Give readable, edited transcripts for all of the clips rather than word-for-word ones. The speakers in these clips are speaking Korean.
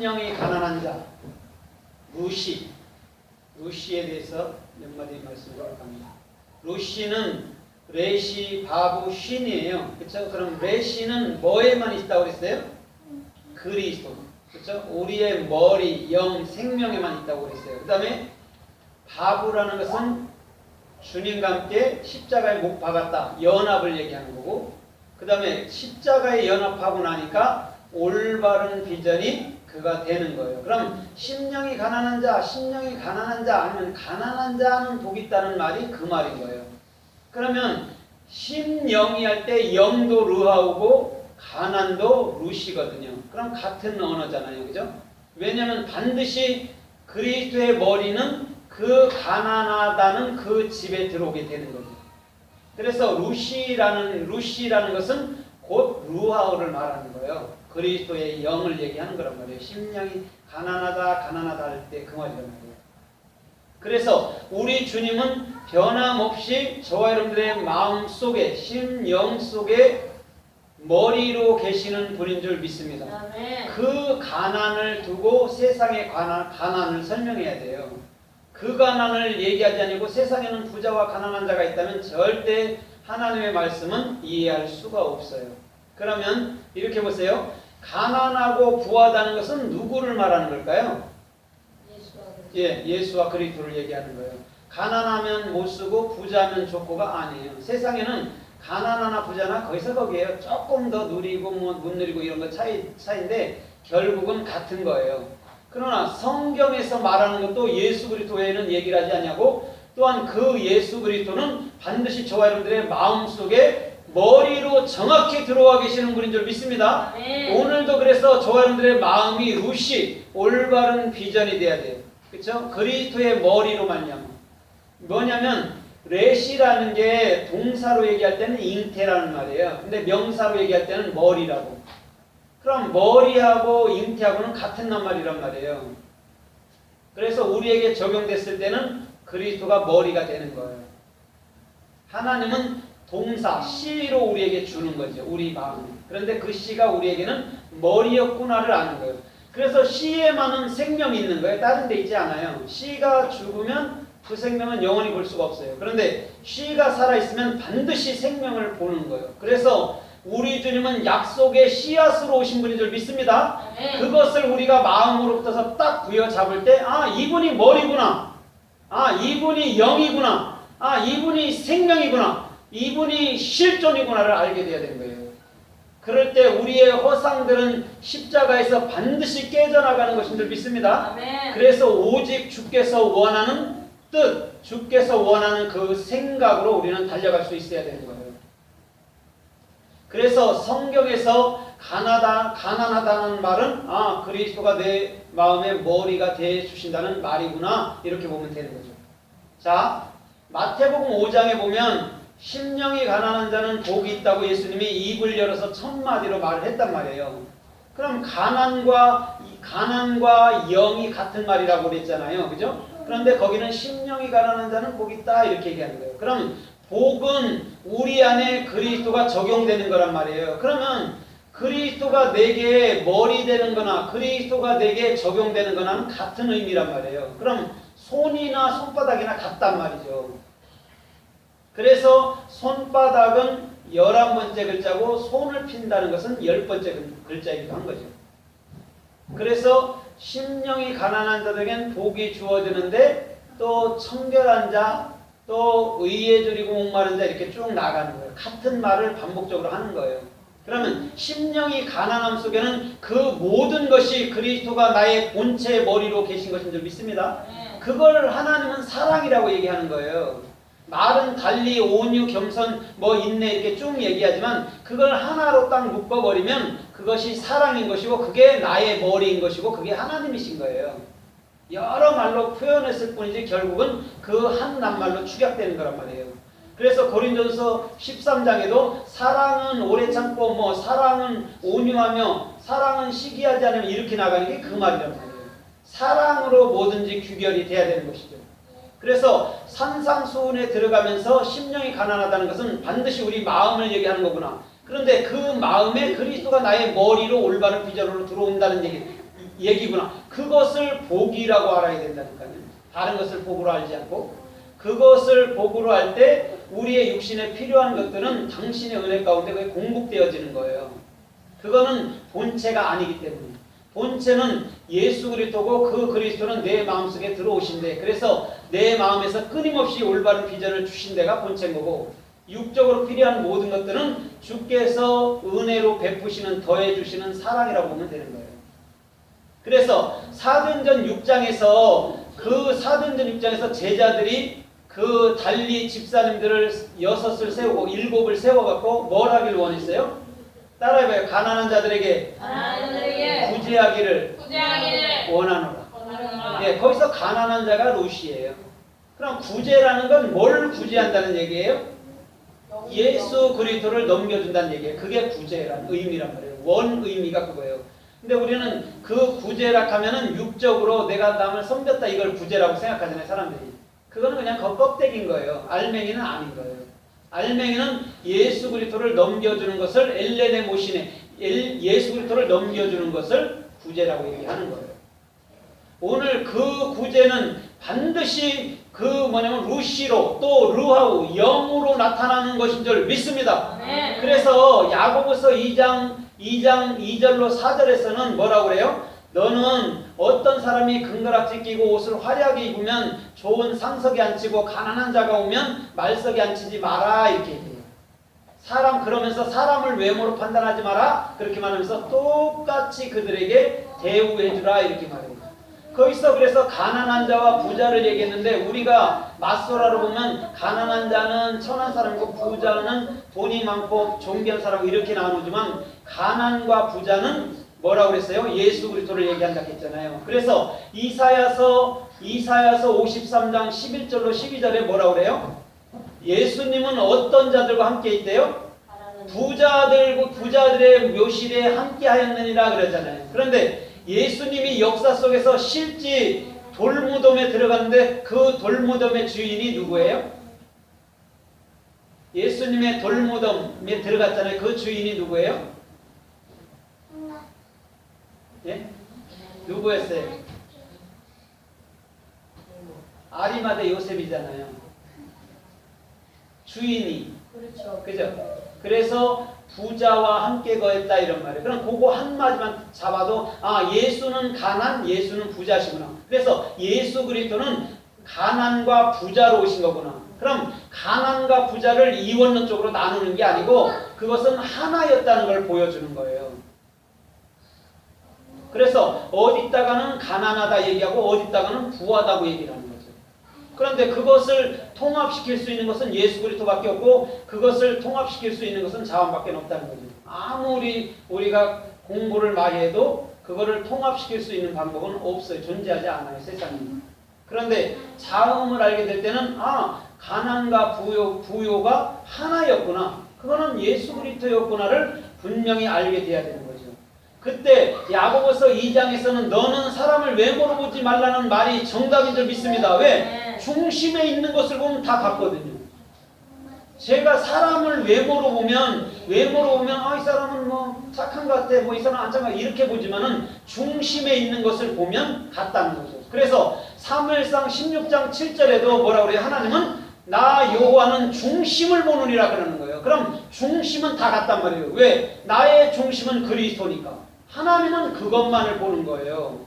심령이 가난한 자, 루시에 대해서 몇 마디 말씀드리도록 합니다. 루시는 레시, 바부, 쉰이에요. 그렇죠? 그럼 레시는 뭐에만 있다고 그랬어요? 그리스도. 그렇죠? 우리의 머리, 영, 생명에만 있다고 그랬어요. 그 다음에 바부라는 것은 주님과 함께 십자가에 못 박았다. 연합을 얘기하는 거고, 그 다음에 십자가에 연합하고 나니까 올바른 비전이 그가 되는 거예요. 그럼 심령이 가난한 자 아니면 가난한 자는 복이 있다는 말이 그 말인 거예요. 그러면 심령이 할 때 영도 르하우고 가난도 루시거든요. 그럼 같은 언어잖아요. 그죠? 왜냐하면 반드시 그리스도의 머리는 그 가난하다는 그 집에 들어오게 되는 거죠. 그래서 루시라는 것은 곧 루하우를 말하는 거예요. 그리스도의 영을 얘기하는 거란 말이에요. 심령이 가난하다 할 때 그 말이란 말이에요. 그래서 우리 주님은 변함없이 저와 여러분들의 마음 속에, 심령 속에 머리로 계시는 분인 줄 믿습니다. 아멘. 그 가난을 두고 세상의 가난을 설명해야 돼요. 그 가난을 얘기하지 아니고 세상에는 부자와 가난한 자가 있다면 절대 하나님의 말씀은 이해할 수가 없어요. 그러면 이렇게 보세요. 가난하고 부하다는 것은 누구를 말하는 걸까요? 예수와 그리스도를 얘기하는 거예요. 가난하면 못 쓰고 부자면 좋고가 아니에요. 세상에는 가난하나 부자나 거기서 거기에요. 조금 더 누리고 못 누리고 이런 거 차이인데 결국은 같은 거예요. 그러나 성경에서 말하는 것도 예수 그리스도 외에는 얘기를 하지 않냐고, 또한 그 예수 그리스도는 반드시 저와 여러분들의 마음속에 머리로 정확히 들어와 계시는 분인 줄 믿습니다. 네. 오늘도 그래서 저와 여러분들의 마음이 루시, 올바른 비전이 돼야 돼요. 그렇죠? 그리스도의 머리로 말미암아. 뭐냐면 레시라는 게 동사로 얘기할 때는 잉태라는 말이에요. 근데 명사로 얘기할 때는 머리라고. 그럼 머리하고 잉태하고는 같은 낱말이란 말이에요. 그래서 우리에게 적용됐을 때는 그리스도가 머리가 되는 거예요. 하나님은 동사, 씨로 우리에게 주는 거죠. 우리 마음에. 그런데 그 씨가 우리에게는 머리였구나를 아는 거예요. 그래서 씨에만은 생명이 있는 거예요. 다른 데 있지 않아요. 씨가 죽으면 그 생명은 영원히 볼 수가 없어요. 그런데 씨가 살아있으면 반드시 생명을 보는 거예요. 그래서 우리 주님은 약속의 씨앗으로 오신 분인 줄 믿습니다. 네. 그것을 우리가 마음으로부터 딱 부여잡을 때, 아, 이분이 머리구나. 아, 이분이 영이구나. 아, 이분이 생명이구나. 이분이 실존이구나를 알게 돼야 되는 거예요. 그럴 때 우리의 허상들은 십자가에서 반드시 깨져나가는 것인 줄 믿습니다. 아멘. 그래서 오직 주께서 원하는 뜻, 주께서 원하는 그 생각으로 우리는 달려갈 수 있어야 되는 거예요. 그래서 성경에서 가난하다는 말은 그리스도가 내 마음의 머리가 되어 주신다는 말이구나, 이렇게 보면 되는 거죠. 자, 마태복음 5장에 보면 심령이 가난한 자는 복이 있다고 예수님이 입을 열어서 1000마디로 말을 했단 말이에요. 그럼 가난과 영이 같은 말이라고 그랬잖아요. 그죠? 그런데 거기는 심령이 가난한 자는 복이 있다 이렇게 얘기하는 거예요. 그럼 복은 우리 안에 그리스도가 적용되는 거란 말이에요. 그러면 그리스도가 내게 머리 되는 거나 그리스도가 내게 적용되는 거나 같은 의미란 말이에요. 그럼 손이나 손바닥이나 같단 말이죠. 그래서 손바닥은 11번째 글자고 손을 핀다는 것은 10번째 글자이기도 한 거죠. 그래서 심령이 가난한 자들에겐 복이 주어지는데 또 청결한 자, 또 의에 줄이고 목마른 자 이렇게 쭉 나가는 거예요. 같은 말을 반복적으로 하는 거예요. 그러면 심령이 가난함 속에는 그 모든 것이 그리스도가 나의 본체의 머리로 계신 것인 줄 믿습니다. 그걸 하나님은 사랑이라고 얘기하는 거예요. 말은 달리 온유, 겸손, 인내 이렇게 쭉 얘기하지만 그걸 하나로 딱 묶어버리면 그것이 사랑인 것이고 그게 나의 머리인 것이고 그게 하나님이신 거예요. 여러 말로 표현했을 뿐이지 결국은 그 한 낱말로 축약되는 거란 말이에요. 그래서 고린도전서 13장에도 사랑은 오래 참고 사랑은 온유하며 사랑은 시기하지 않으면 이렇게 나가는 게 그 말이란 말이에요. 사랑으로 뭐든지 규결이 돼야 되는 것이죠. 그래서 산상수훈에 들어가면서 심령이 가난하다는 것은 반드시 우리 마음을 얘기하는 거구나. 그런데 그 마음에 그리스도가 나의 머리로 올바른 비전으로 들어온다는 얘기, 얘기구나. 그것을 복이라고 알아야 된다니까요. 다른 것을 복으로 알지 않고 그것을 복으로 할 때 우리의 육신에 필요한 것들은 당신의 은혜 가운데 그게 공급되어지는 거예요. 그거는 본체가 아니기 때문에. 본체는 예수 그리스도고 그 그리스도는 내 마음속에 들어오신대. 그래서 내 마음에서 끊임없이 올바른 비전을 주신 데가 본체인 거고 육적으로 필요한 모든 것들은 주께서 은혜로 베푸시는 더해 주시는 사랑이라고 보면 되는 거예요. 그래서 사도행전 6장에서 그 사도행전 6장에서 제자들이 그 달리 집사님들을 6을 세우고 7을 세워갖고 뭘 하길 원했어요? 따라해봐요. 가난한 자들에게 구제하기를 원하노라. 예, 거기서 가난한 자가 루시예요. 그럼 구제라는 건 뭘 구제한다는 얘기예요? 예수 그리스도를 넘겨준다는 얘기예요. 그게 구제라는 의미란 말이에요. 원 의미가 그거예요. 근데 우리는 그 구제라 하면은 육적으로 내가 남을 섬겼다 이걸 구제라고 생각하잖아요, 사람들이. 그거는 그냥 껍데기인 거예요. 알맹이는 아닌 거예요. 알맹이는 예수 그리스도를 넘겨주는 것을 엘레네 모시네, 예수 그리스도를 넘겨주는 것을 구제라고 얘기하는 거예요. 오늘 그 구제는 반드시 그 뭐냐면 루시로 또 르하우 영으로 나타나는 것인 줄 믿습니다. 네. 그래서 야고보서 2장 2절로 4절에서는 뭐라고 그래요? 너는 어떤 사람이 금가락지 끼고 옷을 화려하게 입으면 좋은 상석에 앉히고 가난한 자가 오면 말석에 앉히지 마라 이렇게 얘기해요. 사람 그러면서 사람을 외모로 판단하지 마라 그렇게 말하면서 똑같이 그들에게 대우해주라 이렇게 말해요. 거기서 그래서 가난한 자와 부자를 얘기했는데 우리가 맞소라로 보면 가난한 자는 천한 사람이고 부자는 돈이 많고 존귀한 사람이고 이렇게 나누지만 가난과 부자는 뭐라고 그랬어요? 예수 그리스도를 얘기한다 했잖아요. 그래서 이사야서 53장 11절로 12절에 뭐라고 그래요? 예수님은 어떤 자들과 함께 있대요? 부자들의 묘실에 함께 하였느니라 그러잖아요. 그런데 예수님이 역사 속에서 실제 돌무덤에 들어갔는데 그 돌무덤의 주인이 누구예요? 예수님의 돌무덤에 들어갔잖아요. 그 주인이 누구예요? 예? 누구였어요? 아리마대 요셉이잖아요. 주인이. 그렇죠. 그죠? 그래서 부자와 함께 거했다 이런 말이에요. 그럼 그거 한마디만 잡아도 아 예수는 가난, 예수는 부자시구나. 그래서 예수 그리스도는 가난과 부자로 오신 거구나. 그럼 가난과 부자를 이원론 쪽으로 나누는 게 아니고 그것은 하나였다는 걸 보여주는 거예요. 그래서 어디다가는 가난하다 얘기하고 어디다가는 부하다고 얘기를 하는 거죠. 그런데 그것을 통합시킬 수 있는 것은 예수 그리스도밖에 없고 그것을 통합시킬 수 있는 것은 자원밖에 없다는 거죠. 아무리 우리가 공부를 많이 해도 그거를 통합시킬 수 있는 방법은 없어요. 존재하지 않아요. 세상에. 그런데 자음을 알게 될 때는 아 가난과 부요가 하나였구나. 그거는 예수 그리스도였구나를 분명히 알게 돼야 되는 거죠. 그때 야고보서 2장에서는 너는 사람을 외모로 보지 말라는 말이 정답인 줄 믿습니다. 왜? 중심에 있는 것을 보면 다 같거든요. 제가 사람을 외모로 보면 아, 이 사람은 뭐 착한 것 같아, 뭐 이 사람은 안 착한 것 같아 이렇게 보지만은 중심에 있는 것을 보면 같다는 거죠. 그래서 사무엘상 16장 7절에도 뭐라고 그래요? 하나님은 나 여호와는 중심을 보느니라 그러는 거예요. 그럼 중심은 다 같단 말이에요. 왜? 나의 중심은 그리스도니까. 하나님은 그것만을 보는 거예요.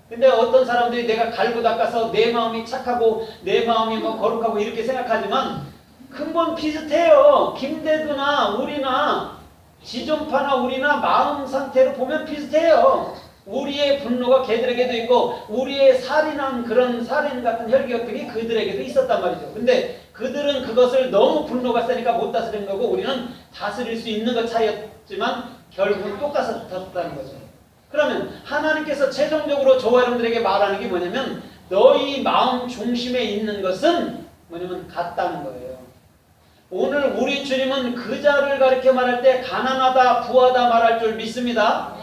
근데 어떤 사람들이 내가 갈고 닦아서 내 마음이 착하고 내 마음이 뭐 거룩하고 이렇게 생각하지만 근본 비슷해요. 김대두나 우리나 지존파나 우리나 마음 상태로 보면 비슷해요. 우리의 분노가 걔들에게도 있고 우리의 살인한 그런 살인 같은 혈기들이 그들에게도 있었단 말이죠. 근데 그들은 그것을 너무 분노가 세니까 못 다스린 거고 우리는 다스릴 수 있는 것 차이였지만 결국은 똑같았다는 거죠. 그러면 하나님께서 최종적으로 저와 여러분들에게 말하는 게 뭐냐면 너희 마음 중심에 있는 것은 뭐냐면 같다는 거예요. 오늘 우리 주님은 그 자를 가리켜 말할 때 가난하다 부하다 말할 줄 믿습니다.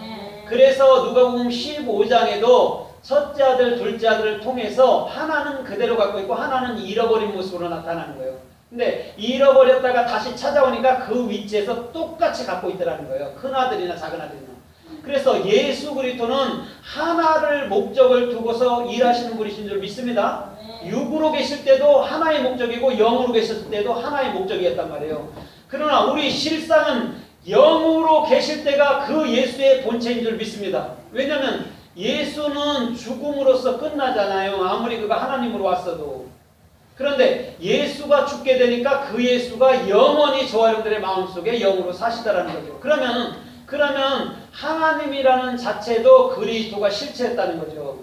그래서 누가복음 15장에도 첫째 아들 둘째 아들을 통해서 하나는 그대로 갖고 있고 하나는 잃어버린 모습으로 나타나는 거예요. 근데 잃어버렸다가 다시 찾아오니까 그 위치에서 똑같이 갖고 있더라는 거예요. 큰 아들이나 작은 아들이나. 그래서 예수 그리스도는 하나를 목적을 두고서 일하시는 분이신 줄 믿습니다. 육으로 계실 때도 하나의 목적이고 영으로 계실 때도 하나의 목적이었단 말이에요. 그러나 우리 실상은 영으로 계실 때가 그 예수의 본체인 줄 믿습니다. 왜냐하면 예수는 죽음으로써 끝나잖아요. 아무리 그가 하나님으로 왔어도. 그런데 예수가 죽게 되니까 그 예수가 영원히 저와 여러분들의 마음속에 영으로 사시다라는 거죠. 그러면 하나님이라는 자체도 그리스도가 실체했다는 거죠.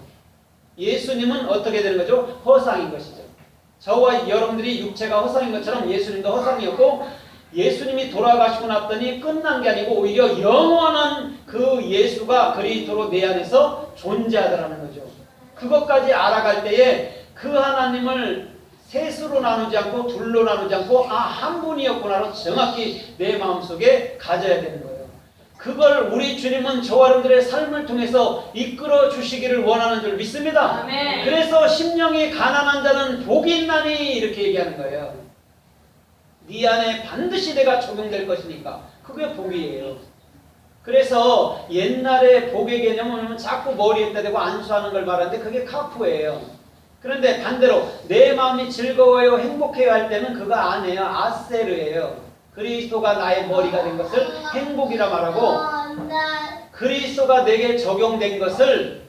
예수님은 어떻게 되는 거죠? 허상인 것이죠. 저와 여러분들이 육체가 허상인 것처럼 예수님도 허상이었고, 예수님이 돌아가시고 났더니 끝난 게 아니고 오히려 영원한 그 예수가 그리스도로 내 안에서 존재하더라는 거죠. 그것까지 알아갈 때에 그 하나님을 셋으로 나누지 않고 둘로 나누지 않고 한 분이었구나로 정확히 내 마음속에 가져야 되는 거예요. 그걸 우리 주님은 저와 여러분들의 삶을 통해서 이끌어 주시기를 원하는 줄 믿습니다. 아멘. 그래서 심령이 가난한 자는 복이 있나니 이렇게 얘기하는 거예요. 네 안에 반드시 내가 적용될 것이니까 그게 복이에요. 그래서 옛날에 복의 개념은 자꾸 머리에다 대고 안수하는 걸 말하는데 그게 카푸예요. 그런데 반대로 내 마음이 즐거워요, 행복해요 할 때는 그거 아니에요. 아세르예요. 그리스도가 나의 머리가 된 것을 행복이라 말하고 그리스도가 내게 적용된 것을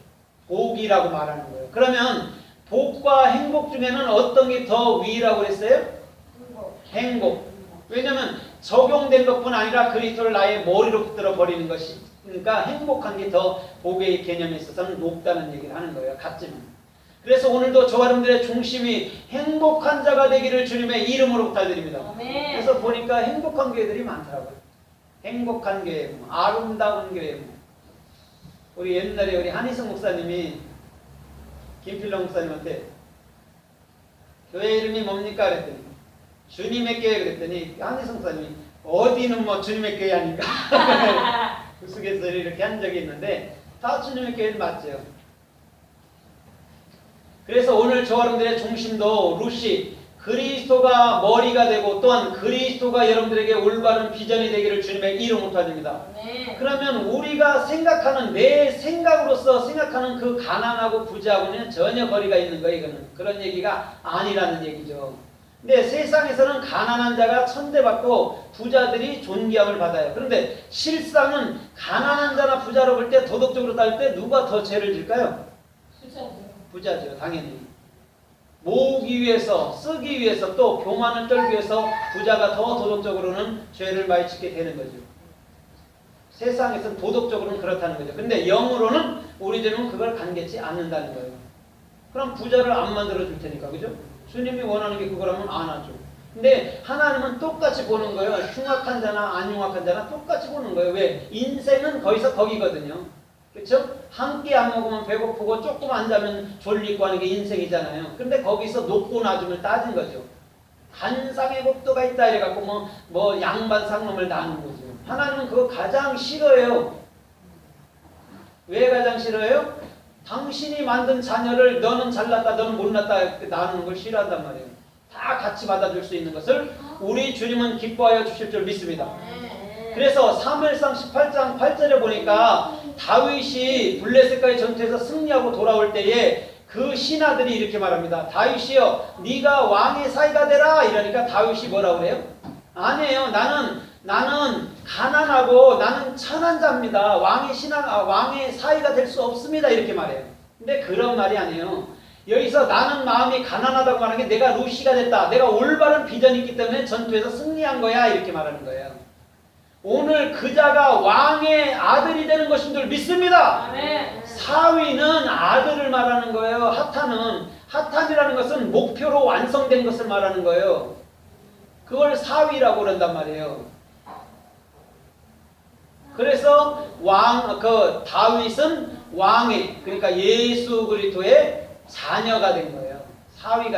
복이라고 말하는 거예요. 그러면 복과 행복 중에는 어떤 게 더 위라고 그랬어요? 행복. 왜냐하면 적용된 것뿐 아니라 그리스도를 나의 머리로 붙들어 버리는 것이니까 행복한 게 더 복의 개념에 있어서는 높다는 얘기를 하는 거예요. 같지만. 그래서 오늘도 저와 여러분들의 중심이 행복한 자가 되기를 주님의 이름으로 부탁드립니다. 그래서 보니까 행복한 교회들이 많더라고요. 행복한 교회, 아름다운 교회. 우리 옛날에 우리 한희성 목사님이 김필long 목사님한테 교회 이름이 뭡니까? 그랬더니 주님의 교회 그랬더니 한희성 목사님이 어디는 뭐 주님의 교회 아닌가? 우스갯소리를 이렇게 한 적이 있는데 다 주님의 교회는 맞죠. 그래서 오늘 저와 여러분들의 중심도 루시 그리스도가 머리가 되고 또한 그리스도가 여러분들에게 올바른 비전이 되기를 주님의 이름으로 부탁드립니다. 그러면 우리가 생각하는 내 생각으로서 생각하는 그 가난하고 부자하고는 전혀 거리가 있는 거예요. 이거는 그런 얘기가 아니라는 얘기죠. 근데 세상에서는 가난한 자가 천대받고 부자들이 존귀함을 받아요. 그런데 실상은 가난한 자나 부자로 볼 때 도덕적으로 따질 때 누가 더 죄를 질까요? 부자죠. 당연히. 모으기 위해서, 쓰기 위해서, 또 교만을 떨기 위해서 부자가 더 도덕적으로는 죄를 많이 짓게 되는 거죠. 세상에서는 도덕적으로는 그렇다는 거죠. 근데 영으로는 우리들은 그걸 간계치 않는다는 거예요. 그럼 부자를 안 만들어 줄 테니까, 그죠? 주님이 원하는 게 그거라면 안 하죠. 근데 하나님은 똑같이 보는 거예요. 흉악한 자나 안 흉악한 자나 똑같이 보는 거예요. 왜? 인생은 거기서 거기거든요. 그렇죠? 한 끼 안 먹으면 배고프고 조금 안 자면 졸리고 하는 게 인생이잖아요. 근데 거기서 높고 낮음을 따진 거죠. 한상의 법도가 있다 이래갖고 뭐 양반 상놈을 다 하는 거죠. 하나님은 그거 가장 싫어요. 왜 가장 싫어요? 당신이 만든 자녀를 너는 잘났다 너는 못났다 나누는 걸 싫어한단 말이에요. 다 같이 받아줄 수 있는 것을 우리 주님은 기뻐하여 주실 줄 믿습니다. 그래서 사무엘상 18장 8절에 보니까 다윗이 블레셋과의 전투에서 승리하고 돌아올 때에 그 신하들이 이렇게 말합니다. 다윗이여 네가 왕의 사이가 되라 이러니까 다윗이 뭐라고 그래요? 아니에요. 나는 가난하고 나는 천한 자입니다. 왕의 사이가 될 수 없습니다. 이렇게 말해요. 근데 그런 말이 아니에요. 여기서 나는 마음이 가난하다고 말하는 게 내가 루시가 됐다. 내가 올바른 비전이 있기 때문에 전투에서 승리한 거야. 이렇게 말하는 거예요. 오늘 그자가 왕의 아들이 되는 것인 줄 믿습니다. 아멘. 사위는 아들을 말하는 거예요. 하탄이라는 것은 목표로 완성된 것을 말하는 거예요. 그걸 사위라고 그런단 말이에요. 그래서 다윗은 왕의, 그러니까 예수 그리스도의 자녀가 된 거예요. 사위가